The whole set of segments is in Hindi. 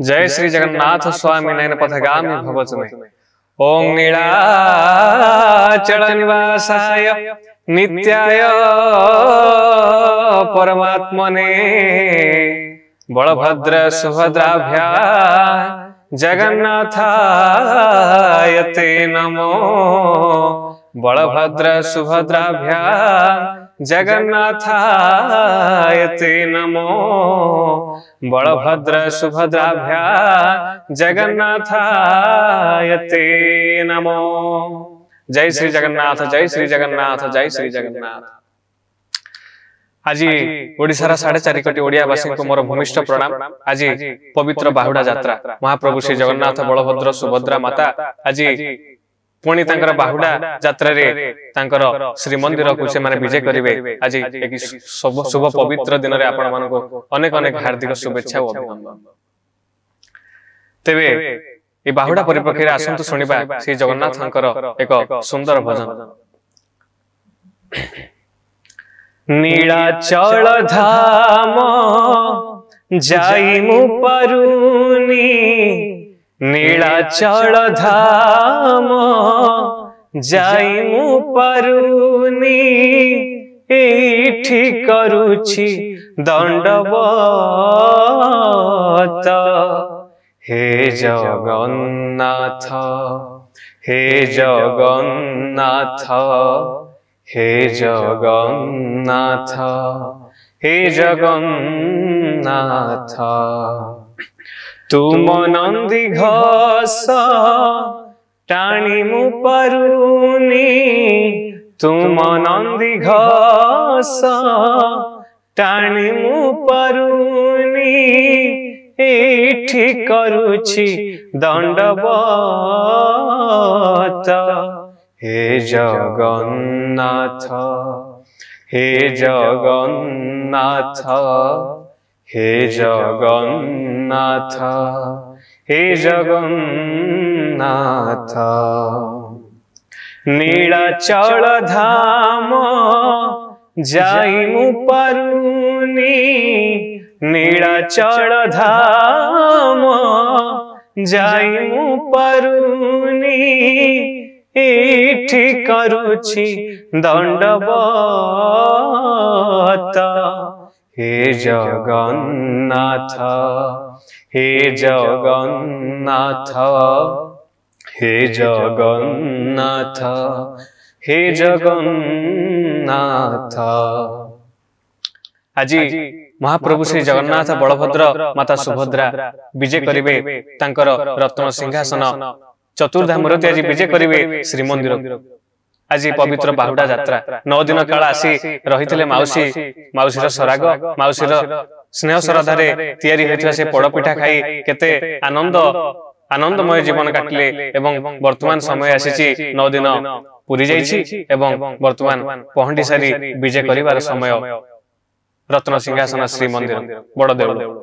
जय श्री जगन्नाथ स्वामी नयन पथगामी भवतु मे। ओं नीलाचल निवासाय नित्याय परमात्मने बलभद्र सुभद्राभ्या जगन्नाथाय ते नमो। बलभद्र सुभद्राभ्या जगन्नाथाय ते नमो। बलभद्र सुभद्राभ्या जगन्नाथाय ते नमो। जय श्री जगन्नाथ, जय श्री जगन्नाथ, जय श्री जगन्नाथ। आज ओडिशार 4.5 कोटी ओडियावासी को मोर भूमिष्ठ प्रणाम। आज पवित्र बाहुडा यात्रा महाप्रभु श्री जगन्नाथ बलभद्र सुभद्रा माता आज पुणी तांकर बाहुडा यात्रा रे तांकर श्रीमंदिर को से माने विजय करिवे। आज एक शुभ पवित्र दिन रे आपण मानको अनेक अनेक हार्दिक शुभेच्छा और अभिनंदन। तेबे ए बाहुडा परिप्रेक्षी रे आसंतु सुनिबा श्री जगन्नाथंकर एक सुंदर भजन। नीलाचल धाम जाई मु परुनी। नीलाचल धाम जाई मु परुनी। एठी करूछि दंडवत हे जगन्नाथ, हे जगन्नाथ, हे जगन्नाथ, हे जगन्नाथ। तुम नंदी घोष टाणी मु परुनी। तुम नंदी घोष टाणी मु परुनी। एठी करूछि दंडवत हे जगन्नाथ, हे जगन्नाथ, हे जगन्नाथ, हे जगन्नाथ। नीलाचल धाम जाई मु परुनी। नीलाचल धाम जाई मु परुनी। एठी करूछि दंडवत हे जगन्नाथ, हे जगन्नाथ, हे जगन्नाथ, हे जगन्नाथ। आज महाप्रभु श्री जगन्नाथ बलभद्र माता सुभद्रा विजय करिवे तांकर रत्न सिंहासन चतुर्धा मूर्ति आज विजय करिवे श्रीमंदिर। आज पवित्र बाहुडा यात्रा 9 दिन काल आसी रहिथिले माउसीर सराग माउसीर स्नेह श्रद्धारे तैयारी होइथिबा से पड़पिठा खाई केते आनंदमय जीवन काटिले। एवं वर्तमान समय आसीची 9 दिन पूरी जाइछि एवं वर्तमान पहंडी सारी विजय करिवार समय रत्न सिंहासन श्रीमंदिर बड़ देउळ।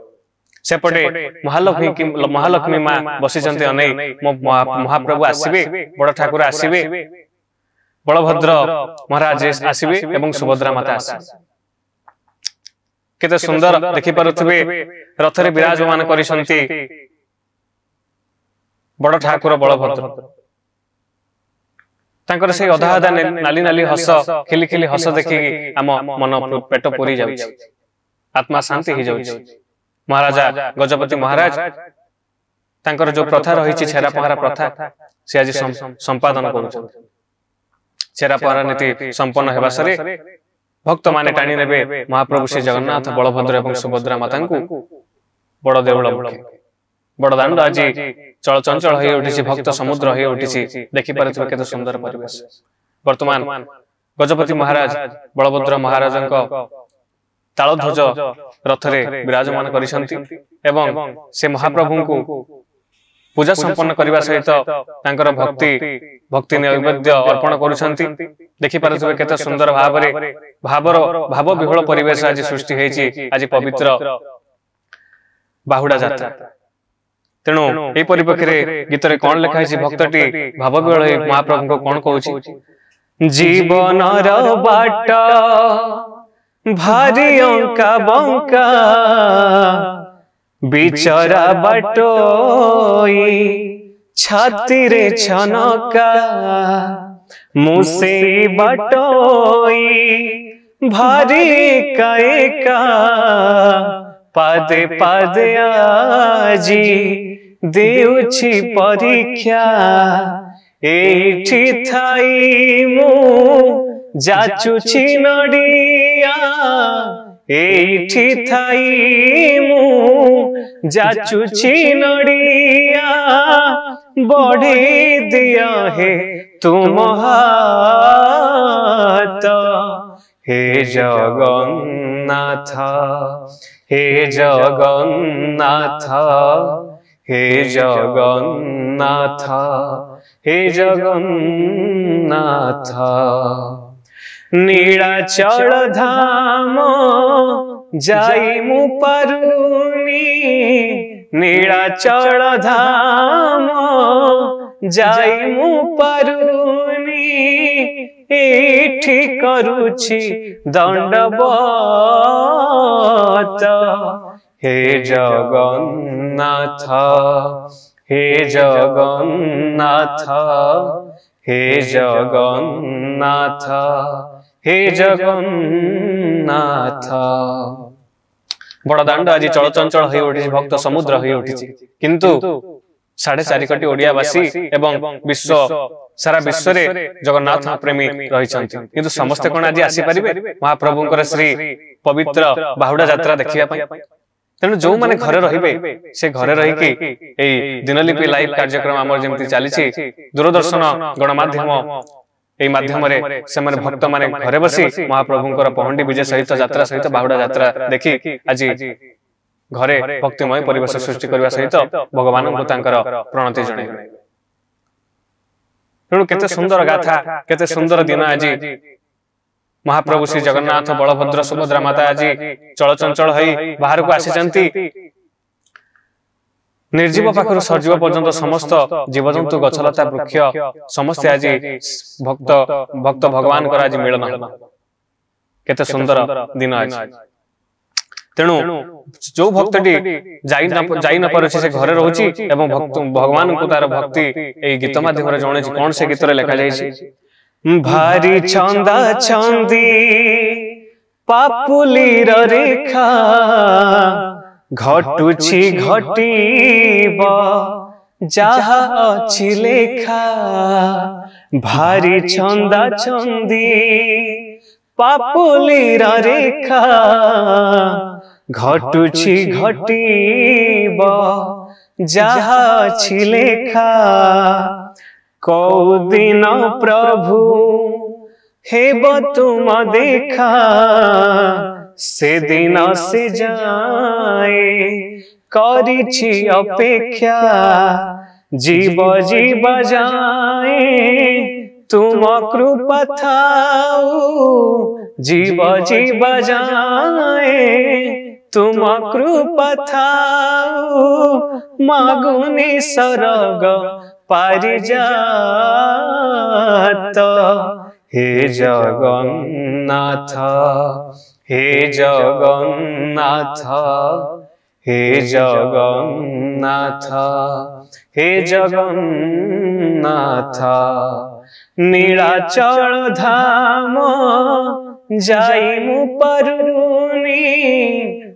सेपटे महालक्ष्मी माँ बसिचंते अनै महाप्रभु आसीबे, बड़ ठाकुर आसीबे, बलभद्र महाराज आसीबे एवं सुभद्रा माता आसीबे। केते सुंदर देखि पारुथिबे रथरे विराजमान करिसंती बड़ ठाकुर बलभद्र। तांकर से अधा अधा नाली नाली हस खिली खिली हस देखि आम मन पेट पुरी जाउछि, आत्मा शांति हो जाउछि। महाराजा गजपति महाराज तांकर जो प्रथा रही छेरा पहरा प्रथा से आज संपादन करुछन। छेरा पहरा नीति संपन्न हेबा सरे भक्त माने टाणी नेबे महाप्रभु श्री जगन्नाथ बलभद्र एवं सुभद्रा माता को बड़ देउळ बड़ दांड आज चलचंचल हो उठी, भक्त समुद्र हो उठी। देखि पारुथिबे केते सुंदर परिवेश। वर्तमान गजपति महाराज बलभद्र महाराजंक तालध्वज रथरे विराजमान करिसंती एवं से महाप्रभु को पूजा संपन्न करने सहित तांकर भक्ति नैवेद्य अर्पण करुछंती। देखि पारुथिबे केते सुंदर भाव विह्वल परिवेश आज सृष्टि हेछि आज पवित्र बाहुडा यात्रा। तेणु ए परिप्रेक्षी रे गीतरे कोन लिखा है भक्तटी भाव विह्वल महाप्रभु को कोन कहूछि। जीवनर बाट भारी अंका बंका बिचरा बटोई छाती रे छनका मुसे बटोई भारी काएका पादे पादे आजी देउछि परीक्षा एठी थाई मु जाचुछि नडिया एठी थाई मु जाचुछि नडिया बढ़े दिया है तुम हाथ हे जगन्नाथ हे जगन्नाथ हे जगन्नाथ हे जगन्नाथ नीलाचल धाम जाई मु पारुनी नीलाचल धाम जाई मु पारुनी एठी करूछि दंडवत हे जगन्नाथ हे जगन्नाथ हे जगन्नाथ हे जगन्नाथ बड़दाण्ड आज चलचंचल हो उठी भक्त समुद्र हो उठी किंतु 4.5 कोटी ओडियावासी एवं विश्व सारा विश्व रे जगन्नाथ प्रेमी रही किंतु समस्ते कौन आज आसी पारिबे महाप्रभुंकर श्री पवित्र बाहुडा यात्रा देखिबा पई तेणु जो माने घरे रहिबे से घरे रही कि एई दिनलिपि लाइव कार्यक्रम हमर जेमति चालिछि दूरदर्शन गणमाध्यम एई माध्यम रे से माने भक्त माने घरे बसी महाप्रभुंकर पहंडी विजय सहित यात्रा सहित बाहुडा यात्रा देखि आज घरे भक्तिमय परिवेश सृष्टि करबा सहित भगवान को तांकर प्रणति जणे तेणु केते सुंदर गाथा केते सुंदर दिन आज महाप्रभु श्री जगन्नाथ बलभद्र सुभद्रा माता आज चलचंचल होई बाहर को आसी निर्जीव पाखर सजीव पर्यंत समस्त जीवजंतु गछलता वृक्ष समस्त आज भक्त भक्त भगवान कर आज मिलन केते सुंदर दिन आज तेणु जो भक्तटी जाई न पारुछि से घरे रहउछि एवं भक्त भगवान को तार भक्ति ए गीत माध्यम रे जणे कोन से गीत रे लिखा जायछि भारी छंदा छंदी पापुलीर रेखा घटुछि घटीब जाहा अछि लेखा भारी छंदा छंदी पापुलीर रेखा घटुछि घटीब जाहा अछि लेखा कौदिन प्रभु हेब तुम देखा से दिन से जाए करिछि अपेक्षा जीव जीव जाए तुम कृपा थाऊ जीव जीव जाए तुम कृपा थाऊ मागुनी सरग पारिजात हे जगन्नाथ हे जगन्नाथ हे जगन्नाथ हे जगन्नाथ नीलाचल धाम जाई मु पारुनी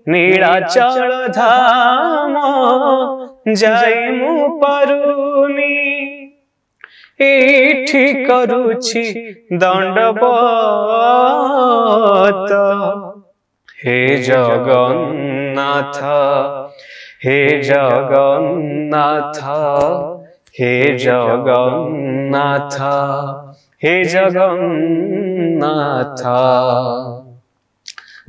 नीलाचल धाम जाई मु पारुनी एठी करूछि दंडवत हे जगन्नाथ हे जगन्नाथ हे जगन्नाथ हे जगन्नाथ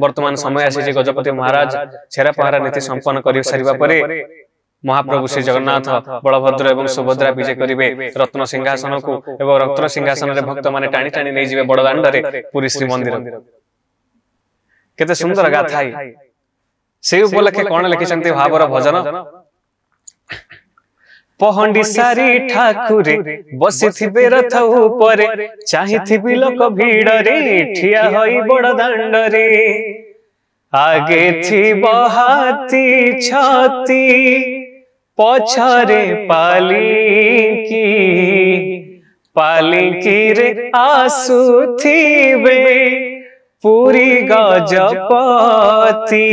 वर्तमान समय आसी गजपति महाराज छेरा पहरा नीति संपन्न कर सारिबा परे महाप्रभु श्री जगन्नाथ बलभद्र एवं सुभद्रा विजय करिवे रत्न सिंहासन को एवं रत्न सिंहासन रे भक्त माने टाणी टाणी नै जिवे बड़दाण्ड रे पुरी श्री मंदिर केते सुंदर गाथा से उपलक्षे कोन लिखिसंती भावर भजन पहंडी सारी ठाकुरे बसिथिबे रथ ऊपर चाहिथिबि लोक भीड़ रे ठिया होई बड़दाण्ड रे आगे थी बहाती छाती पछरे पालिकी रे आसुथिबे पुरी गजपति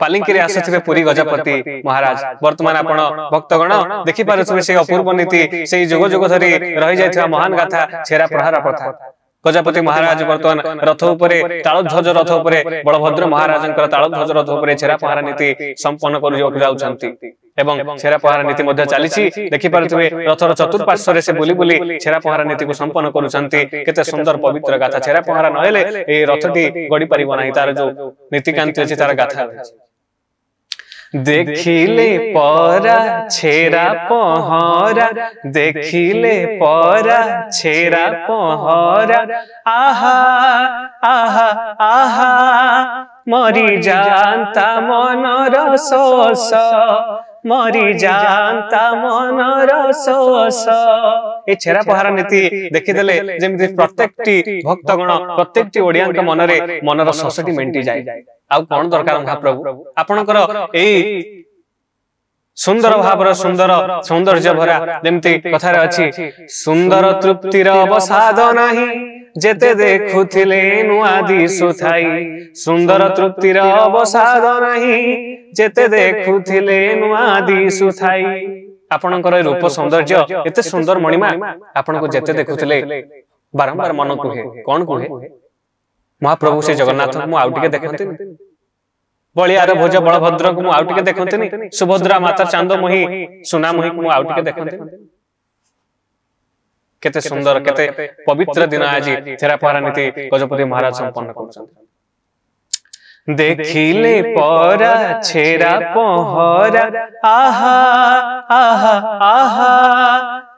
पालिकी रे आसुथिबे पुरी गजपति महाराज वर्तमान आपण भक्तगण देखि पारुछबे से अपूर्व नीति से जुग जुग धरि रहि जायथिबा महान गाथा छेरा प्रहार प्रथा गजपति महाराज वर्तमान रथ उपरे तालध्वज रथ उपरे बलभद्र महाराजंकर तालध्वज रथ उपरे छेरा प्रहार नीति संपन्न करू जाउछंती एवं छेरा प्रहार नीति मध्य चलीछि देखि पारुथिबे रथर चतुर्पार्श्व से बुली बुली छेरा प्रहार नीति को संपन्न करूछंती केते सुंदर पवित्र गाथा छेरा प्रहार नहेले ए रथटी गडी परिबो नाही तार जो नीतिकांति अछि तार गाथा देखिले परा छेरा पहरा देखिले परा छेरा पहरा आहा आहा आहा मरी जानता मनर सोस मरी जानता मनर सोस ए छेरा पहारा नीति देखिदेले जेमिति प्रत्येकटी भक्तगण प्रत्येकटी ओडियांक मनरे मनर सोसटी मेंटी जाय आ कोन दरकार महाप्रभु आपनकर एई सुंदर भावर सुंदर सौंदर्य भरा जेमती कथारे अछि सुंदर तृप्तिर अवसाद नाही जेते देखुथिले नुआ दिसुथाई सुंदर तृप्तिर अवसाद नाही जेते देखुथिले नुआ दिसुथाई आपनकर रूप सौंदर्य एते सुंदर मणिमा आपनको जेते देखुथिले बारंबार मन कुहे कोन कुहे महाप्रभु से जगन्नाथ मु आउटिके देखंती बलियार भोज बलभद्र को मु आउटिके देखंती सुभद्रा माता चांदमोही सुनामोही को मु आउटिके देखंती केते सुंदर केते पवित्र दिन आज छेरा पहारा नीति गजपति महाराज संपन्न करछन देखिले परा छेरा पहरा आहा आहा आहा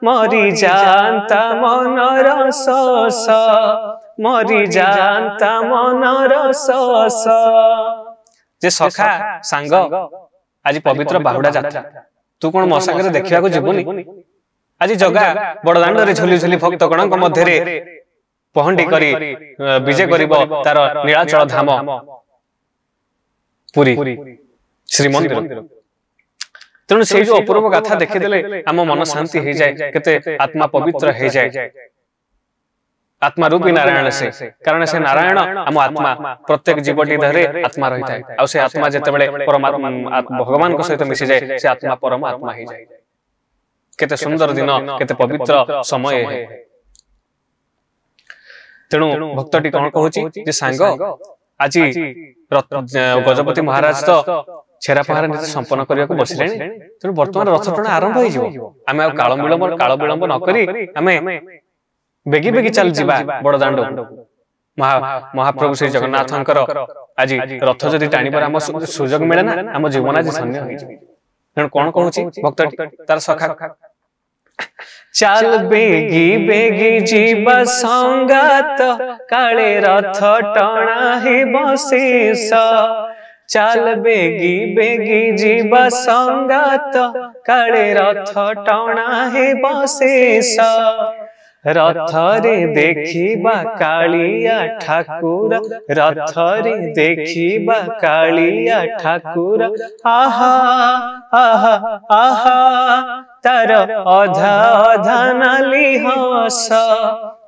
मरी जानता मनर सोस मरी जानता मनर सोस जे सखा सांग आज पवित्र बाहुडा यात्रा तू कोन मसागरे देखिया को जीवनी आज जगा बड़दांड रे झुली झुली भक्तगण मध्य रे पहंडी करी विजय करिवो तार नीलाचल धाम पुरी श्रीमंदिर तेणु से जो अपूर्व गाथा देखिदेले आम मन शांति हो जाए केते आत्मा पवित्र हो जाए आत्मा रूपी नारायण से कारण से नारायण आम आत्मा प्रत्येक जीवटी धरे आत्मा रही थाए आ से आत्मा जेतेबेले परमात्मा भगवान को सहित मिसि जाए से आत्मा परमात्मा हो जाए केते सुंदर दिन केते पवित्र समय है तेणु भक्तटी कोन कहूची जे सांग आज गजपति महाराज तो छेरा पहारा नीति संपन्न करने को बसिले तेणु वर्तमान रथ टଣା आरंभ हो आम काल विलंब न करी आम बेगी बेगी चल जीवा बड़दांड महाप्रभु श्री जगन्नाथंकर आज रथ जदि टाणीबार आम सुजोग मिले ना आम जीवन आज धन्य हो तेणु कौन कहूची भक्त तार सखा चाल बेगी बेगी जीवा संगात काले रथ टଣା हे बसेस चाल बेगी बेगी जीवा संगात काले रथ टଣା हे बसेस रथ रे देखिबा कालिया ठाकुर रथ रे देखिबा कालिया ठाकुर आहा आहा आहा तार अधा अधा नाली हस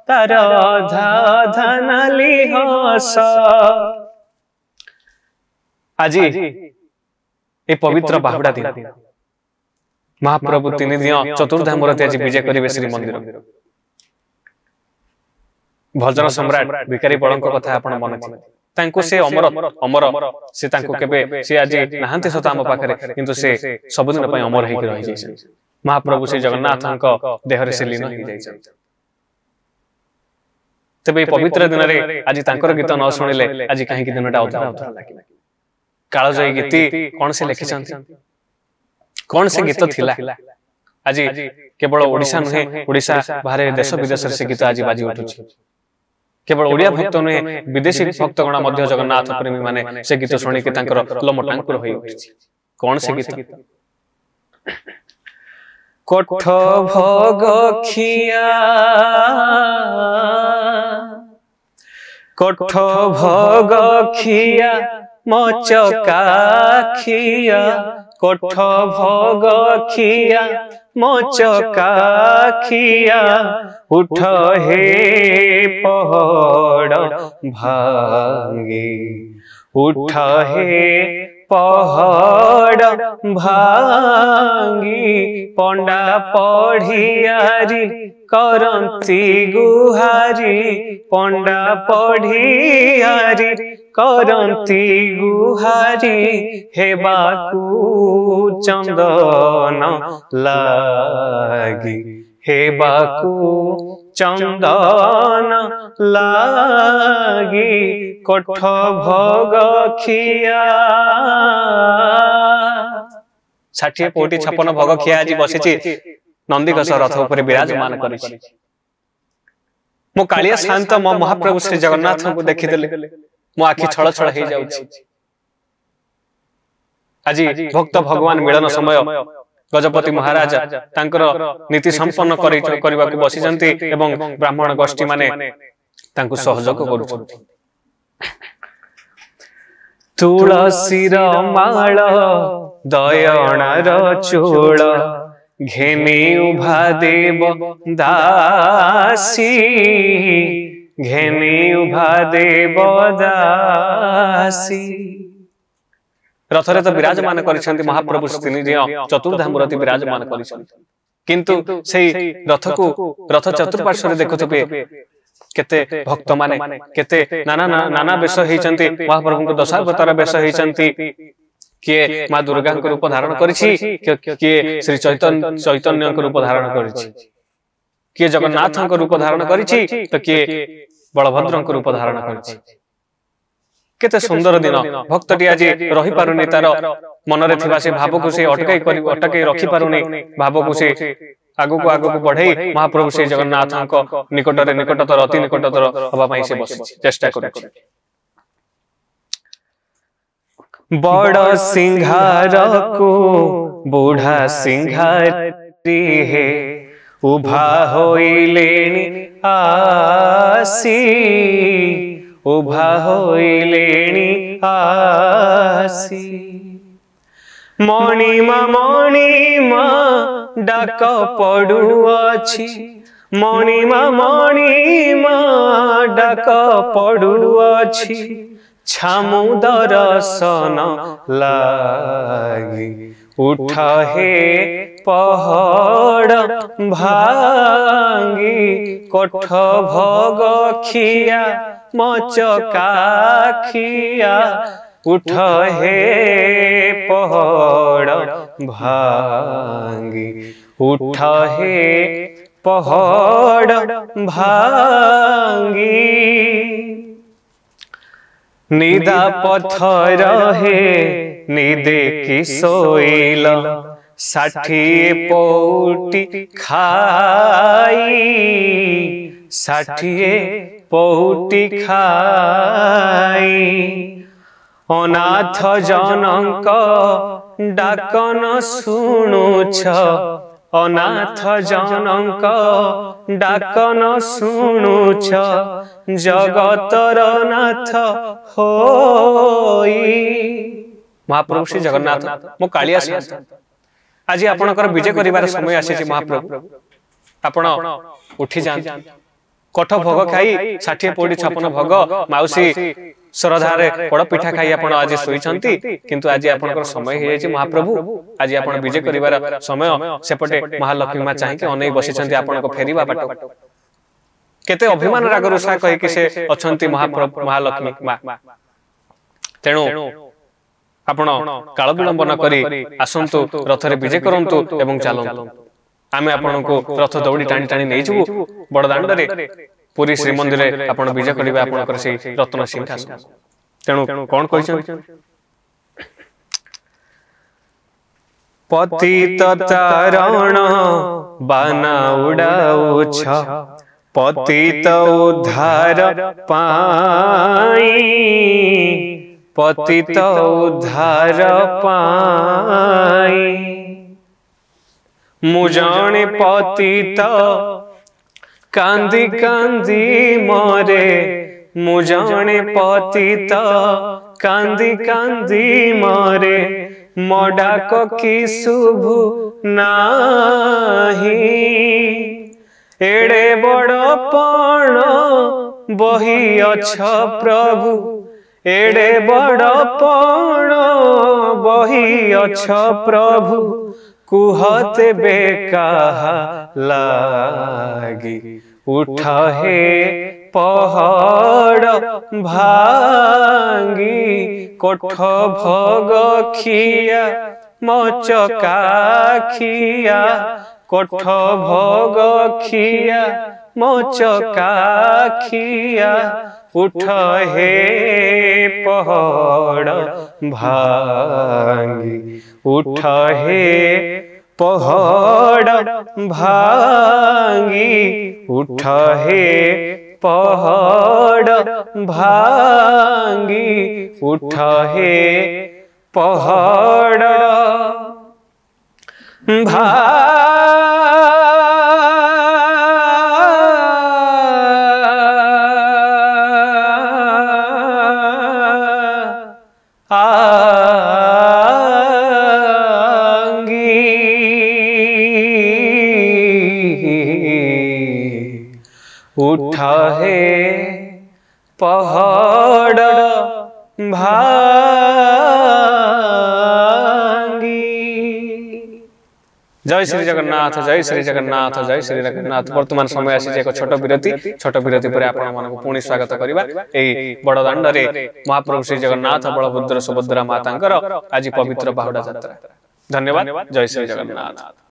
तार अधा अधा नाली हस आज ए पवित्र बाहुडा दिन महाप्रभु 3 दिन चतुर्धाम रथ आज विजय करिवे श्री मंदिर भजन सम्राट भिखारी बड़ंक कथा आपण मन तांको से अमर अमर से तांको केबे से आज नाहंते सता हम पाखरे किंतु से सब दिन पय अमर हेकि रहि जाय महाप्रभु श्री जगन्नाथंक देह रे से लीन हो जाय तबे पवित्र दिन रे आज तांकर गीत न सुनिले आज काहे कि दिनटा उतरा उतरा लागी कालजयी गीति कोन से लिखिसंती कोन से गीत थिला आज केवल ओडिशा नुहे ओडिशा बाहर देश विदेश से गीत आज बाजी उठुछि केवल ओडिया भक्त नुहे विदेशी भक्तगण मध्य जगन्नाथ प्रेमी माने से गीत सुनि के तांकर लोमटांकुर होई उठिछि कोन से गीत कोठ भोग खिया कोठ भोग खिया मोचकाखिया कोठ भोग खिया मोचकाखिया उठ हे पहड़ भांगी उठ हे पहड़ भांगी पंडा पढ़ियारी करंती गुहारी पंडा पढ़ियारी करंती गुहारी हेबाकू चंदन लागी हेबाकू चंदन लागी कोठ भोग खिया 60 कोटी 56 भोग खिया आज बसिछि नंदीघोष रथ ऊपर विराजमान करिछि मो कालिया शांत मो महाप्रभु श्री जगन्नाथ को देखिदेले मो आखि छळ छळ हे जाउछि आज भक्त भगवान मिलन समय गजपति महाराज तांकर नीति संपन्न करबा को बसिजंती एवं ब्राह्मण गोष्ठी माने तांको सहयोग करूछंती तुलसीर माळ दयणार चूल घेनी उभा देव दासी घेनी उभा देव दासी रथरे तो विराजमान करिसेंती महाप्रभु तीन चतुर्धा मूर्ति विराजमान करिसेंती किंतु सेई रथ को रथ चतुर्पार्श्व देखुथबे केते भक्त माने केते नाना नाना वेश हेचंती महाप्रभु को दशावतार वेश हेचंती किए मां दुर्गा को रूप धारण करिछि किए श्री चैतन्य को रूप धारण करिछि किए जगन्नाथ को रूप धारण करिछि तो किए बलभद्र को रूप धारण करिछि केते सुंदर दिन भक्तटी आज रही पारुनी तार मनरे थिबा से भाव को से अटकै रखि पारुनी भाव को से आगु को बढ़ई महाप्रभु श्री जगन्नाथ को निकटरे निकटतर अति निकटतर हवा पई से बस चेष्टा करू बड़ सिंहार को बूढ़ा सिंहारी है उभा होइलेनी आसी उभा होइलेनी आसी मणिमा डाक पड़ुअछि मणिमा डाक पड़ुअछि छामु दर्शन लागी उठ हे पहड़ भांगी कोठ भोग खिया मोचकाखिया उठ हे पहड़ भांगी उठ हे पहड़ भांगी निदा पत्थर हे निदे की सोइल 60 पौटी खाई 60 पौटी खाई अनाथ जनक डाकन शुणुछ अनाथ जनक डाकन शुणुछ जगतर नाथ होई महाप्रभु श्री जगन्नाथ मो कालिया शांत आज आपनकर विजय करिवार समय आसी महाप्रभु आपण उठी जान कोठ भोग खाई 60 पौड़ी 56 भोग माउसी श्रद्धारे पड़ पिठा खाई आपण आज सोईचंती किंतु आज आपनकर समय हे जाय महाप्रभु आज आपण विजय करिवार समय सेपटे महालक्ष्मी मां चाहि के अनै बसिचंती आपण को फेरीबा बाट केते अभिमान राग रुषा कहि कि से अछंती महाप्रभु महालक्ष्मी मां तेणु आपण काल विलंब न करी आसंतु रथरे विजय करंतु एवं चालंतु आमे आपण को रथ दौड़ी टाणी टाणी नै जबु बड़ दांडरे पुरी श्री मंदिर रे आपण विजय करिबा आपण कर से रत्न सिंहासन तेणु कोन कहिछ पतित तारण बाना उड़ाउछ पतित उद्धार पाई पतित उद्धार पाई मुजाने पतित कांदी कांदी मरे मुजाने पतित कांदी कांदी मरे मडाक की शुभु नाही एड़े बड़ पण बही अछ प्रभु एड़े बड़ पण बही अछ प्रभु कुहते बेकाहा लागी उठ हे पहाड़ भांगी कोठ भग खिया मचका खिया कोठ भग खिया मचका खिया उठ हे पहाड़ भांगी उठ हे पहाड़ भांगी उठ हे पहाड़ भांगी उठ हे पहाड़ उठा है पहाड़ भांगी। जय श्री जगन्नाथ जय श्री जगन्नाथ जय श्री जगन्नाथ। वर्तमान समय आसी एक छोट विरति पर आपण मानक पुणी स्वागत करबा एई बड़ दांड रे महाप्रभु श्री जगन्नाथ बलभद्र सुभद्रा मातांकर आज पवित्र बाहुडा यात्रा। धन्यवाद। जय श्री जगन्नाथ।